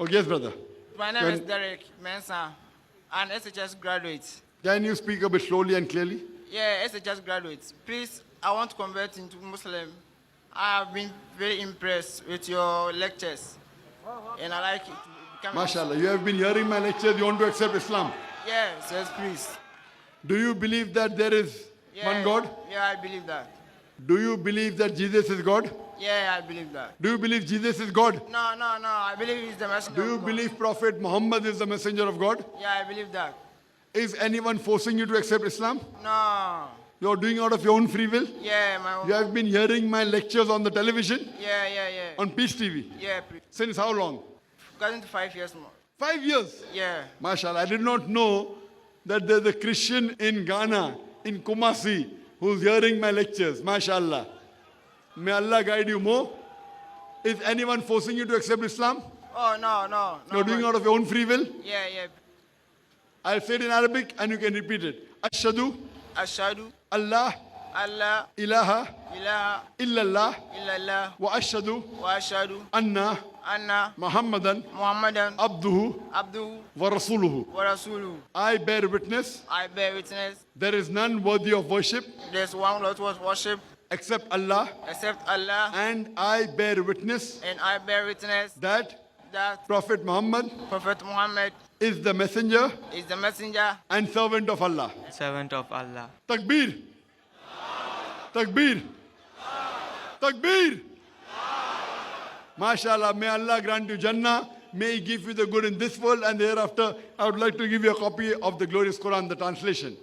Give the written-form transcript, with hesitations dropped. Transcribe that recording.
Oh, yes, brother. My name is Derek Mensah, an SHS graduate. Can you speak a bit slowly and clearly? Yeah, SHS graduate. Please, I want to convert into Muslim. I have been very impressed with your lectures, and I like it. To become MashaAllah, you have been hearing my lectures, you want to accept Islam. Yes, please. Do you believe that there is one God? Yeah, I believe that. Do you believe that Jesus is God? Yeah, I believe that. Do you believe Jesus is God? No, I believe he's the messenger Do you of God. believe Prophet Muhammad is the messenger of God? Yeah, I believe that. Is anyone forcing you to accept Islam? No. You're doing out of your own free will? Yeah, my own. You have been hearing my lectures on the television? Yeah. On Peace TV? Yeah, please. Since how long? Gotten to 5 years more. 5 years? Yeah. MashaAllah, I did not know that there's a Christian in Ghana, in Kumasi, who's hearing my lectures. MashaAllah. May Allah guide you more. Is anyone forcing you to accept Islam? Oh, no. You're doing out of your own free will? Yeah. I'll say it in Arabic and you can repeat it. Ashhadu Ashhadu Allah Allah ilaha ilaha illallah illallah wa ashhadu wa ashhadu anna anna Muhammadan Muhammadan abduhu abduhu wa rasuluhu. wa rasuluhu. I bear witness I bear witness. there is none worthy of worship There's one Lord was worship except Allah, except Allah, and I bear witness and I bear witness that that Prophet Muhammad Prophet Muhammad is the messenger is the messenger and servant of Allah. Servant of Allah. Takbir! Takbir! Takbir! MashaAllah, may Allah grant you Jannah. May He give you the good in this world and thereafter. I would like to give you a copy of the glorious Quran, the translation.